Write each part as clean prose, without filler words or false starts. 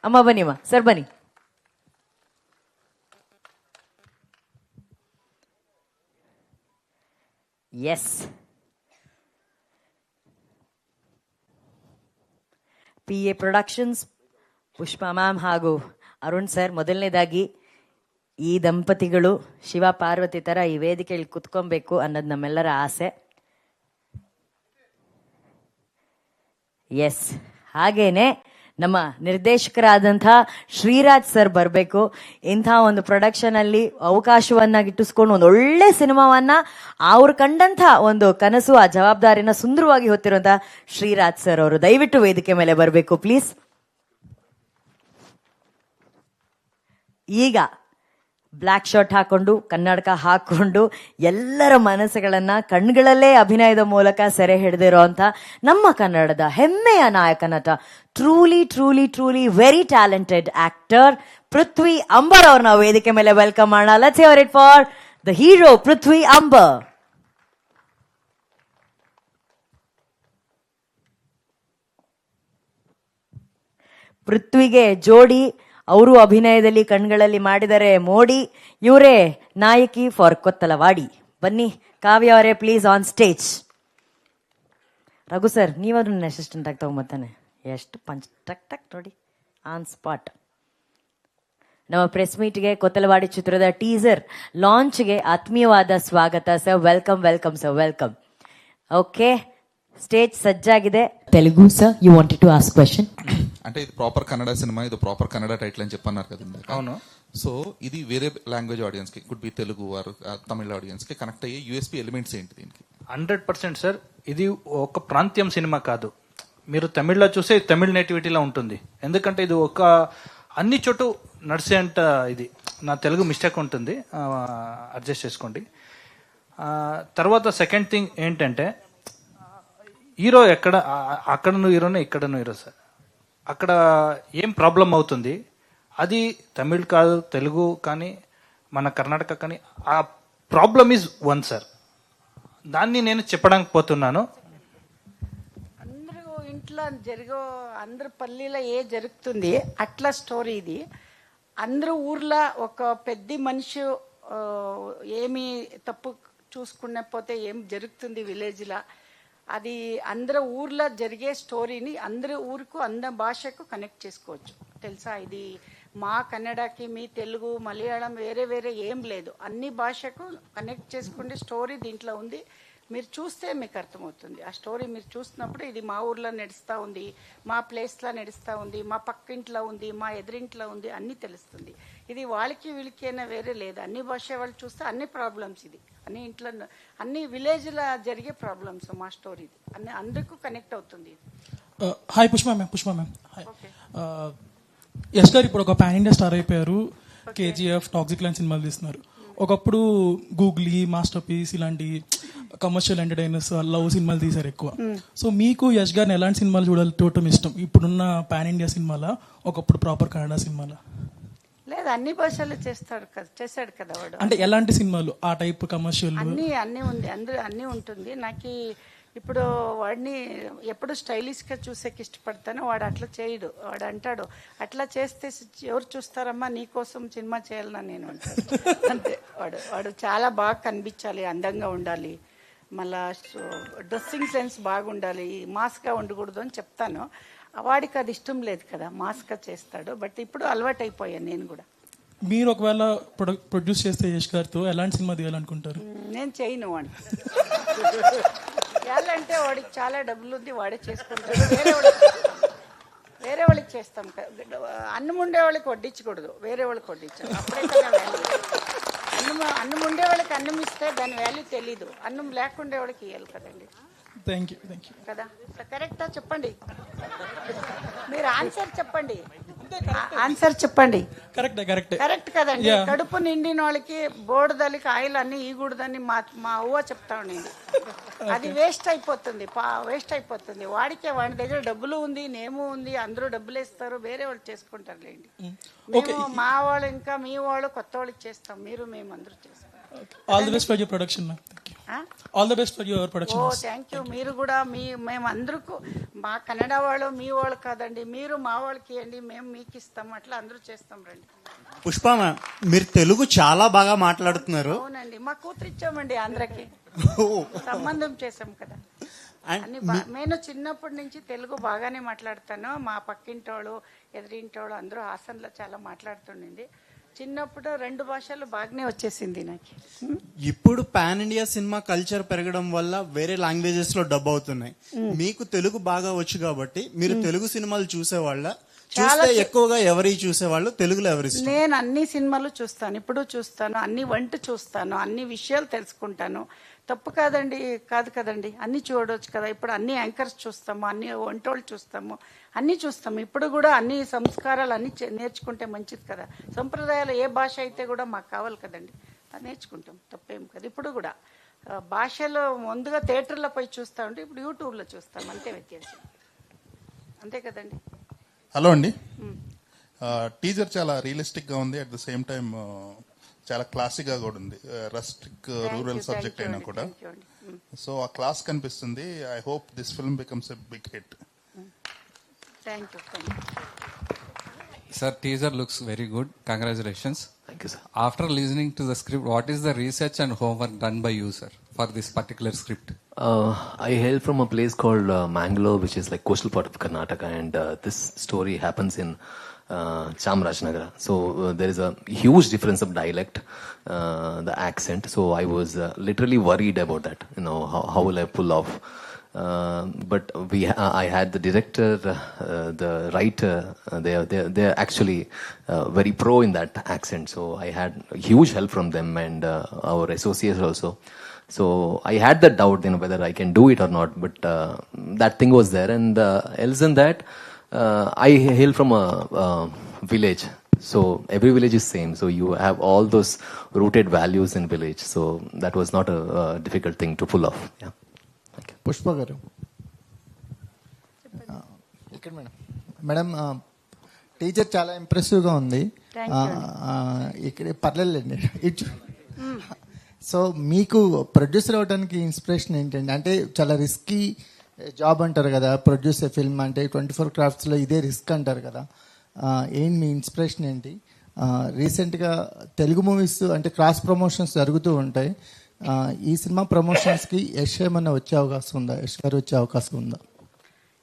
ಅಮ್ಮ ಬನ್ನಿಮ್ಮ, ಸರ್ ಬನ್ನಿ. Yes, PA productions, Pushpa ma'am ಹಾಗೂ ಅರುಣ್ ಸರ್, ಮೊದಲನೇದಾಗಿ ಈ ದಂಪತಿಗಳು ಶಿವ ಪಾರ್ವತಿ ತರ ಈ ವೇದಿಕೆಯಲ್ಲಿ ಕುತ್ಕೊಬೇಕು ಅನ್ನೋದು ನಮ್ಮೆಲ್ಲರ ಆಸೆ. ಎಸ್, ಹಾಗೇನೆ ನಮ್ಮ ನಿರ್ದೇಶಕರಾದಂತಹ ಶ್ರೀರಾಜ್ ಸರ್ ಬರಬೇಕು. ಇಂಥ ಒಂದು ಪ್ರೊಡಕ್ಷನ್ ಅಲ್ಲಿ ಅವಕಾಶವನ್ನ ಗಿಟ್ಟಿಸ್ಕೊಂಡು ಒಂದು ಒಳ್ಳೆ ಸಿನಿಮಾವನ್ನ ಅವ್ರು ಕಂಡಂತ ಒಂದು ಕನಸು, ಆ ಜವಾಬ್ದಾರಿನ ಸುಂದರವಾಗಿ ಹೊತ್ತಿರುವಂತಹ ಶ್ರೀರಾಜ್ ಸರ್ ಅವರು ದಯವಿಟ್ಟು ವೇದಿಕೆ ಮೇಲೆ ಬರಬೇಕು ಪ್ಲೀಸ್. ಈಗ ಬ್ಲ್ಯಾಕ್ ಶರ್ಟ್ ಹಾಕೊಂಡು, ಕನ್ನಡಕ ಹಾಕೊಂಡು, ಎಲ್ಲರ ಮನಸ್ಸುಗಳನ್ನ ಕಣ್ಗಳಲ್ಲೇ ಅಭಿನಯದ ಮೂಲಕ ಸೆರೆ ಹಿಡಿದಿರೋ ಅಂತ ನಮ್ಮ ಕನ್ನಡದ ಹೆಮ್ಮೆಯ ನಾಯಕ ನಟ, truly truly truly very talented actor Prithvi Ambar ಅವ್ರನ್ನ ವೇದಿಕೆ ಮೇಲೆ ವೆಲ್ಕಮ್ ಮಾಡೋಣ. Let's hear it for the hero Prithvi Ambar. ಪೃಥ್ವಿಗೆ ಜೋಡಿ ಅವರು ಅಭಿನಯದಲ್ಲಿ ಕಣ್ಗಳಲ್ಲಿ ಮಾಡಿದರೆ ಮೋಡಿ. ಇವರೇ ನಾಯಕಿ ಫಾರ್ ಕೊತ್ತಲವಾಡಿ. ಬನ್ನಿ ಕಾವ್ಯ ಅವರೇ please on stage. Raghu sir, ನೀವಾದ್ರೂ ಅಸಿಸ್ಟೆಂಟ್ ಆಗಿ ತಗೊಂಬತ್ತಾನೆ. ಎಷ್ಟು ಪಂಚ್ ಟಕ್ ಟಕ್ ನೋಡಿ, ಆನ್ ಸ್ಪಾಟ್. ನಮ್ಮ ಪ್ರೆಸ್ ಮೀಟ್ಗೆ ಕೊತ್ತಲವಾಡಿ ಚಿತ್ರದ ಟೀಸರ್ ಲಾಂಚ್ಗೆ ಆತ್ಮೀಯವಾದ ಸ್ವಾಗತ ಸರ್. Welcome welcome sir, welcome. Okay, stage ಸಜ್ಜಾಗಿದೆ. Telugu sir, you wanted to ask question. అంటే ఇది ప్రాపర్ కన్నడ సినిమా, ఇది ప్రాపర్ కన్నడ టైటిల్ అని చెప్పన్నారు కదండి. అవును. సో ఇది వేరే లాంగ్వేజ్ ఆడియన్స్ కి, could be Telugu or Tamil audience కి కనెక్ట్ అయ్యే యూఎస్పీ ఎలిమెంట్స్ ఏంటి దీనికి? 100% సార్, ఇది ఒక ప్రాంతీయం సినిమా కాదు. మీరు తమిళ్లో చూసే తమిళ నేటివిటీలో ఉంటుంది. ఎందుకంటే ఇది ఒక అన్ని చోటు నడిసే అంట. ఇది నా తెలుగు మిస్టేక్ ఉంటుంది, అడ్జస్ట్ చేసుకోండి. తర్వాత సెకండ్ థింగ్ ఏంటంటే, హీరో ఎక్కడ, అక్కడను హీరోనే, ఇక్కడను హీరో సార్. అక్కడ ఏం ప్రాబ్లం అవుతుంది, అది తమిళ్ కాదు, తెలుగు కానీ, మన కర్ణాటక కానీ, ఆ ప్రాబ్లమ్ ఈజ్ వన్ సార్. దాన్ని నేను చెప్పడానికి పోతున్నాను. అందరూ ఇంట్లో అందరు పల్లీలో ఏ జరుగుతుంది అట్లా స్టోరీ ఇది. అందరూ ఊర్లో ఒక పెద్ద మనిషి ఏమి తప్పు చూసుకునే పోతే ఏం జరుగుతుంది విలేజ్లో, అది అందరూ ఊర్లో జరిగే స్టోరీని అందరూ ఊరుకు అందరి భాషకు కనెక్ట్ చేసుకోవచ్చు. తెలుసా, ఇది మా కన్నడకి, మీ తెలుగు, మలయాళం వేరే వేరే ఏం లేదు, అన్ని భాషకు కనెక్ట్ చేసుకునే స్టోరీ దీంట్లో ఉంది. మీరు చూస్తే మీకు అర్థమవుతుంది. ఆ స్టోరీ మీరు చూసినప్పుడు ఇది మా ఊర్లో నడుస్తూ ఉంది, మా ప్లేస్లో నడుస్తూ ఉంది, మా పక్కింట్లో ఉంది, మా ఎదురింట్లో ఉంది, అన్నీ తెలుస్తుంది. ఇది వాళ్ళకి వీళ్ళకి అయినా వేరే లేదు, అన్ని భాష వాళ్ళు చూస్తే అన్ని ప్రాబ్లమ్స్, ఇది అన్ని ఇంట్లో అన్ని విలేజ్లో జరిగే ప్రాబ్లమ్స్. మా స్టోరీ ఇది అన్ని అందరికీ కనెక్ట్ అవుతుంది. Hi Pushpa ma'am. యష్ గారు ఇప్పుడు ఒక పాన్ ఇండియా స్టార్ అయిపోయారు. KGF, టాక్సిక్ లైన్ సినిమాలు తీస్తున్నారు. ఒకప్పుడు గూగ్లీ, మాస్టర్ పీస్ ఇలాంటి కమర్షియల్ ఎంటర్టైనర్స్, లవ్ సినిమాలు తీశారు ఎక్కువ. సో మీకు యష్ గారిని ఎలాంటి సినిమాలు చూడటం ఇష్టం? ఇప్పుడున్న పాన్ ఇండియా సినిమాలా, ఒకప్పుడు ప్రాపర్ కన్నడ సినిమాలా? లేదు, అన్ని భాషలు చేశాడు కదా వాడు. అంటే ఎలాంటి సినిమాలు, ఆ టైప్ కమర్షియల్? అన్ని ఉంది, అందరూ అన్ని ఉంటుంది. నాకు ఇప్పుడు వాడిని ఎప్పుడు స్టైలిష్గా చూసేకి ఇష్టపడతాను. వాడు అట్లా చేయడు. వాడు అంటాడు, అట్లా చేస్తే ఎవరు చూస్తారమ్మా, నీకోసం సినిమా చేయాలన్నా నేను అంటాడు. అంతే. వాడు చాలా బాగా కనిపించాలి, అందంగా ఉండాలి, మళ్ళా డ్రెస్సింగ్ సెన్స్ బాగుండాలి, మాస్గా ఉండకూడదు అని చెప్తాను. వాడికి అది ఇష్టం లేదు కదా, మాస్గా చేస్తాడు. బట్ ఇప్పుడు అలవాటు అయిపోయాను నేను కూడా. మీరు ఒకవేళ ప్రొడ్యూస్ చేస్తే యష్ గారితో ఎలాంటి సినిమా తీయాలనుకుంటారు? నేను చేయను వాడిని. చేయాలంటే వాడికి చాలా డబ్బులు ఉంది, వాడే చేసుకుంటాడు. వేరే వాళ్ళకి చేస్తాం. అన్నం ఉండే వాళ్ళకి వడ్డించకూడదు, వేరే వాళ్ళకి వడ్డించాలి. అప్పుడే కదా వాల్యూ. అన్నం ఉండే వాళ్ళకి అన్నం ఇస్తే దాని వాల్యూ తెలీదు, అన్నం లేకుండే వాళ్ళకి ఇవ్వాలి కదండి. థ్యాంక్ యూ కదా. కరెక్టా చెప్పండి, మీరు ఆన్సర్ చెప్పండి. కరెక్ట్ కదండి. కడుపు నిండిన వాళ్ళకి బోర్డుదలికి ఆయిల్ అన్ని ఈగూడదని మా అవ్వ చెప్తా ఉండింది. అది వేస్ట్ అయిపోతుంది. వాడి దగ్గర డబ్బులు ఉంది, నేమో ఉంది, అందరూ డబ్బులు ఇస్తారు, వేరే వాళ్ళు చేసుకుంటారు లేండి. మేము మా వాళ్ళు ఇంకా మీ వాళ్ళు కొత్త వాళ్ళకి చేస్తాం, మేము అందరూ చేస్తాం. All the best for your production ma'am. Thank you. All the best for your oh production. Thank you. మీరు కూడా మేమందరూ మా కన్నడ వాళ్ళు మీ వాళ్ళు కాదండి, మీరు మా వాళ్ళకి ఇవ్వండి, మేము మీకు ఇస్తాం, అట్లా అందరూ చేస్తాం రండి. పుష్ప మ్యామ్, మీరు తెలుగు చాలా బాగా మాట్లాడుతున్నారు. అవునండి, మా కూతురు ఇచ్చామండి ఆంధ్రకి, సంబంధం చేసాం కదా. అన్ని నేను చిన్నప్పటి నుంచి తెలుగు బాగానే మాట్లాడతాను. మా పక్కింటోళ్ళు ఎదురింటోళ్ళు అందరూ హాసన్లో చాలా మాట్లాడుతుండింది. చిన్నప్పుడు 2 భాషలు బాగానే వచ్చేసింది నాకు. ఇప్పుడు పాన్ ఇండియా సినిమా కల్చర్ పెరగడం వల్ల వేరే లాంగ్వేజెస్ లో డబ్ అవుతున్నాయి. మీకు తెలుగు బాగా వచ్చు కాబట్టి మీరు తెలుగు సినిమాలు చూసేవాళ్ళ, చూస్తే ఎక్కువగా ఎవరి చూసేవాళ్ళు, తెలుగులో ఎవరి? నేను అన్ని సినిమాలు చూస్తాను, ఇప్పుడు చూస్తాను, అన్ని వంట చూస్తాను, అన్ని విషయాలు తెలుసుకుంటాను. తప్పు కాదండి, కాదు కదండి, అన్ని చూడవచ్చు కదా. ఇప్పుడు అన్ని యాంకర్స్ చూస్తాము, అన్ని వంటోళ్ళు చూస్తాము, అన్ని చూస్తాము. ఇప్పుడు కూడా అన్ని సంస్కారాలు అన్ని నేర్చుకుంటే మంచిది కదా. సంప్రదాయాలు ఏ భాష అయితే కూడా మాకు కావాలి కదండి, అది నేర్చుకుంటాం, తప్పేం కదా. ఇప్పుడు కూడా భాషలో ముందుగా థియేటర్లో పోయి చూస్తూ ఉంటే ఇప్పుడు యూట్యూబ్లో చూస్తాం, అంతే వ్యత్యాసం, అంతే కదండి. హలో అండి, టీజర్ చాలా రియలిస్టిక్ గా ఉంది, అట్ ద సేమ్ టైం చాలా క్లాసిక్ గా కూడా ఉంది. రస్టిక్ రూరల్ సబ్జెక్ట్ అయినా కూడా, సో ఆ క్లాస్ కనిపిస్తుంది. I hope this film becomes a big hit. Thank you. Sir, teaser looks very good. Congratulations. Thank you, sir. After listening to the script, what is the research and homework done by you, sir, for this particular script? I hail from a place called Mangalore, which is like coastal part of Karnataka, and this story happens in Chamarajanagar. So there is a huge difference of dialect, the accent. So I was literally worried about that. You know, how will I pull off? But I had the director, the writer. They're actually very pro in that accent. So I had huge help from them and our associates also. So I had that doubt, you know, whether I can do it or not. But that thing was there, and else than that, I hail from a village. So every village is same. So you have all those rooted values in village. So that was not a difficult thing to pull off. Yeah. Pushpa గారు, ఇక్కడ madam teacher చాలా ఇంప్రెసివ్గా ఉంది. ఇక్కడ పర్లేదండి ఇటు. So మీకు producer అవడానికి inspiration ఏంటండి? అంటే చాలా రిస్కీ జాబ్ అంటారు కదా, ప్రొడ్యూసర్ ఫిల్మ్ అంటే 24 క్రాఫ్ట్స్లో ఇదే రిస్క్ అంటారు కదా. ఏంటి మీ ఇన్స్పిరేషన్ ఏంటి? రీసెంట్గా తెలుగు మూవీస్ అంటే క్రాస్ ప్రమోషన్స్ జరుగుతూ ఉంటాయి. ఈ సినిమా ప్రమోషన్స్కి యశ్ ఏమన్నా వచ్చే అవకాశం ఉందా? యశ్ గారు వచ్చే అవకాశం ఉందా?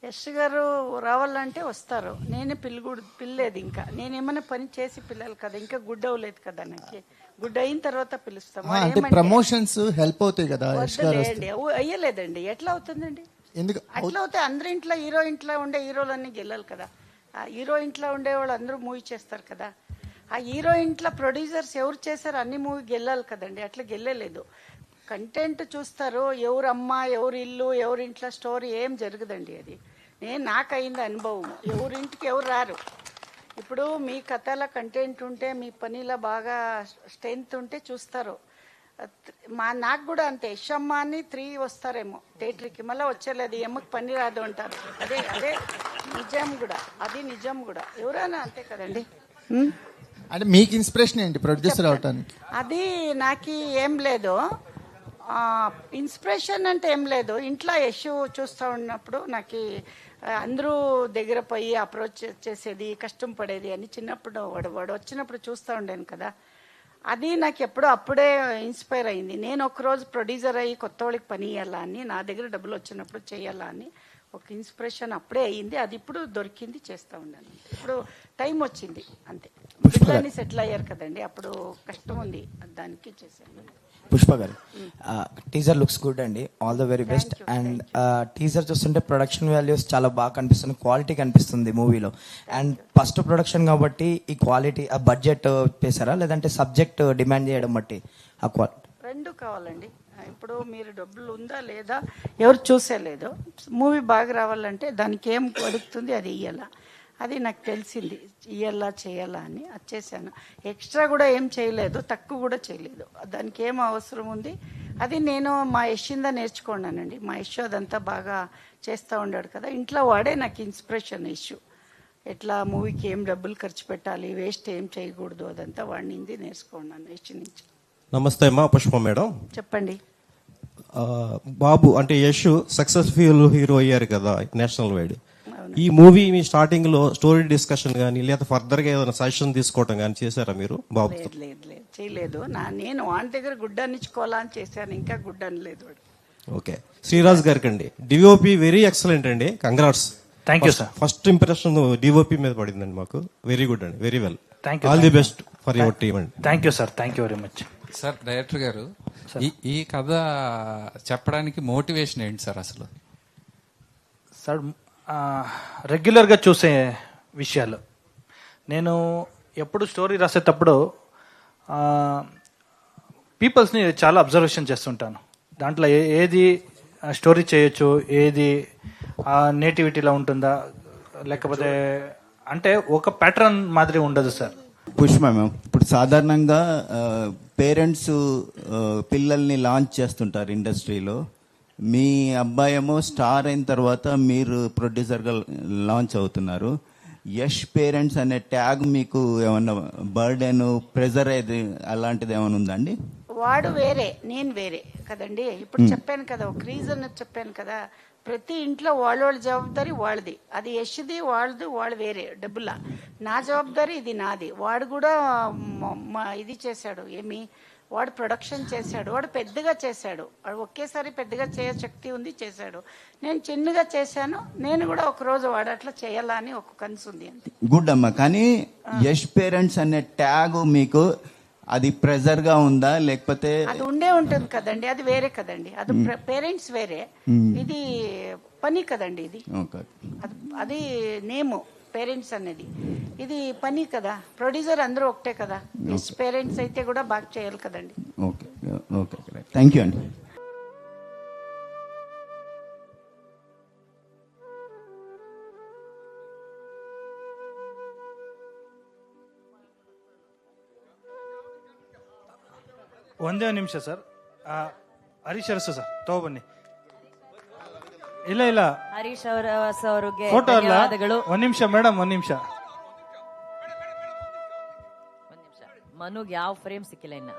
యశ్ గారు రావాలంటే వస్తారు. నేనే పిల్లేదు, ఇంకా నేనేమైనా పని చేసి పిల్లలు కదా, ఇంకా గుడ్ అవ్వలేదు కదా. నాకు గుడ్ అయిన తర్వాత పిలుస్తాము. అంటే ప్రమోషన్స్ హెల్ప్ అవుతాయి కదా. యశ్ గారు అయ్యలేదండి, ఎట్లా అవుతుందండి? ఎందుకు అట్లా అవుతాయి? అందరి ఇంట్లో హీరో ఇంట్లో ఉండే హీరోలన్నీ గెలాలి కదా. ఆ హీరో ఇంట్లో ఉండే వాళ్ళు అందరూ మూవీ చేస్తారు కదా. ఆ హీరో ఇంట్లో ప్రొడ్యూసర్స్ ఎవరు చేశారు అన్ని మూవీ గెలాలి కదండి. అట్లా గెలలేదు. కంటెంట్ చూస్తారు, ఎవరు అమ్మ, ఎవరు ఇల్లు, ఎవరి ఇంట్లో స్టోరీ ఏం జరగదండి. అది నాకు అయింది అనుభవం. ఎవరింటికి ఎవరు రారు. ఇప్పుడు మీ కథల కంటెంట్ ఉంటే, మీ పనిలో బాగా స్ట్రెంత్ ఉంటే చూస్తారు. నాకు కూడా అంతే. యశమ్మ అని 3 వస్తారేమో థియేటర్కి, మళ్ళీ వచ్చేలేదు, ఎమ్మకి పని రాదు అంటారు. అదే అదే నిజం కూడా, అది నిజం కూడా. ఎవరైనా అంతే కదండి. అంటే మీకు ఇన్స్పిరేషన్ ఏంటి ప్రొడ్యూసర్ అవటానికి? అది నాకు ఏం లేదు, ఇన్స్పిరేషన్ అంటే ఏం లేదు. ఇంట్లో యశ్ చూస్తూ ఉన్నప్పుడు నాకు అందరూ దగ్గర పోయి అప్రోచ్ చేసేది, కష్టం పడేది అని చిన్నప్పుడు వాడు వచ్చినప్పుడు చూస్తూ ఉండేను కదా. అది నాకు ఎప్పుడో అప్పుడే ఇన్స్పైర్ అయింది. నేను ఒకరోజు ప్రొడ్యూసర్ అయ్యి కొత్త వాళ్ళకి పని ఇవ్వాలా అని, నా దగ్గర డబ్బులు వచ్చినప్పుడు చేయాలా అని ఒక ఇన్స్పిరేషన్ అప్పుడే అయ్యింది. అది ఇప్పుడు దొరికింది, చేస్తూ ఉన్నాను. ఇప్పుడు టైం వచ్చింది అంతే. పిల్లల్ని సెటిల్ అయ్యారు కదండి, అప్పుడు కష్టం ఉంది, దానికి చేశాను. పుష్ప గారు, టీజర్ లుక్స్ గుడ్ అండి, all the very best. And teaser చూస్తుంటే ప్రొడక్షన్ వాల్యూస్ చాలా బాగా కనిపిస్తుంది, క్వాలిటీ కనిపిస్తుంది మూవీలో. అండ్ ఫస్ట్ ప్రొడక్షన్ కాబట్టి ఈ క్వాలిటీ, ఆ బడ్జెట్ పేసారా లేదంటే సబ్జెక్ట్ డిమాండ్ చేయడం బట్టి ఆ క్వాలిటీ? రెండు కావాలండి. ఇప్పుడు మీరు డబ్బులు ఉందా లేదా ఎవరు చూసేలేదు. మూవీ బాగా రావాలంటే దానికి ఏం పడుతుంది అది ఇయ్యాల. అది నాకు తెలిసింది, ఇయ్యాలా చేయాలా అని అది చేశాను. ఎక్స్ట్రా కూడా ఏం చేయలేదు, తక్కువ కూడా చేయలేదు. దానికి ఏం అవసరం ఉంది అది నేను మా యశ్చిందా నేర్చుకున్నానండి. మా యశ్ అదంతా బాగా చేస్తూ ఉన్నాడు కదా. ఇంట్లో వాడే నాకు ఇన్స్పిరేషన్. యశ్ ఎట్లా మూవీకి ఏం డబ్బులు ఖర్చు పెట్టాలి, వేస్ట్ ఏం చేయకూడదు, అదంతా వాడిని నేర్చుకున్నాను యశ్ నుంచి. నమస్తే అమ్మా పుష్ప మేడం. చెప్పండి. బాబు అంటే యశ్ సక్సెస్ఫుల్ హీరో అయ్యారు కదా నేషనల్ వైడ్. ఈ మూవీ మీ స్టార్టింగ్ లో స్టోరీ డిస్కషన్ కానీ లేదా ఫర్దర్ గా ఏదైనా సజెషన్ తీసుకోవడం కానీ చేశారా మీరు బాబు? లేదు చేయలేదు. నేను వాడి దగ్గర గుడ్డనిచ్చుకోవాలా అని చేశాను, ఇంకా గుడ్డనలేదు వాడు. ఓకే, శ్రీరాజ్ గారికి అండి, డిఓపి వెరీ ఎక్సలెంట్ అండి, congrats. Thank you sir. First impression DOP మీద పడిందండి మాకు. వెరీ గుడ్ అండి, very well. Thank you. All the best for your team అండి. Thank you sir, thank you very much. Sir director గారు, ఈ కథ చెప్పడానికి మోటివేషన్ ఏంటి సార్ అసలు? సార్ రెగ్యులర్గా చూసే విషయాలు. నేను ఎప్పుడు స్టోరీ రాసేటప్పుడు పీపుల్స్ని చాలా అబ్జర్వేషన్ చేస్తుంటాను. దాంట్లో ఏది స్టోరీ చేయొచ్చు, ఏది నేటివిటీలో ఉంటుందా, లేకపోతే అంటే ఒక ప్యాటర్న్ మాదిరి ఉండదు సార్. పుష్ప మ్యామ్, ఇప్పుడు సాధారణంగా పేరెంట్స్ పిల్లల్ని లాంచ్ చేస్తుంటారు ఇండస్ట్రీలో. మీ అబ్బాయి ఏమో స్టార్ అయిన తర్వాత మీరు ప్రొడ్యూసర్గా లాంచ్ అవుతున్నారు. యష్ పేరెంట్స్ అనే ట్యాగ్ మీకు ఏమన్నా బర్డెన్, ప్రెజర్ అలాంటిది ఏమైనా ఉందండి? వాడు వేరే, నేను వేరే కదండి. ఇప్పుడు చెప్పాను కదా, ఒక రీజన్ చెప్పాను కదా. ప్రతి ఇంట్లో వాళ్ళ జవాబారి వాళ్ళది. అది యష్ది, వాళ్ళది, వాళ్ళు వేరే డబ్బులా. నా జవాబారి ఇది నాది. వాడు కూడా ఇది చేశాడు, వాడు ప్రొడక్షన్ చేశాడు, వాడు పెద్దగా చేశాడు. వాడు ఒకేసారి పెద్దగా శక్తి ఉంది, చేశాడు. నేను చిన్నగా చేశాను. నేను కూడా ఒక రోజు వాడు అట్లా చేయాలా అని ఒక కనసు ఉంది అంతే. గుడ్ అమ్మా. కానీ యష్ పేరెంట్స్ అనే ట్యాగ్ మీకు అది ప్రెజర్ గా ఉందా, లేకపోతే? అది ఉండే ఉంటుంది కదండి, అది వేరే కదండి. అది పేరెంట్స్ వేరే, ఇది పని కదండి. ఇది అది నేము పేరెంట్స్ అనేది, ఇది పని కదా. ప్రొడ్యూసర్ అందరూ ఒకటే కదా. పేరెంట్స్ అయితే కూడా బాగా చేయాలి కదండి. ఓకే ఓకే, థ్యాంక్ యూ అండి. ಒಂದೇ ನಿಮಿಷ ಸರ್. ಹರೀಶ್ ಅರಸು ಸರ್ ತಗೊಬನ್ನಿ. ಇಲ್ಲ ಹರೀಶ್ ಅವರಿಗೆ ಫೋಟೋ ಅಲ್ಲ, ಧನ್ಯವಾದಗಳು. ಒಂದ್ ನಿಮಿಷ ಮೇಡಮ್, ಒಂದ್ ನಿಮಿಷ. ಮನುಗ್ ಯಾವ ಫ್ರೇಮ್ ಸಿಕ್ಕಿಲ್ಲ ಇನ್ನ.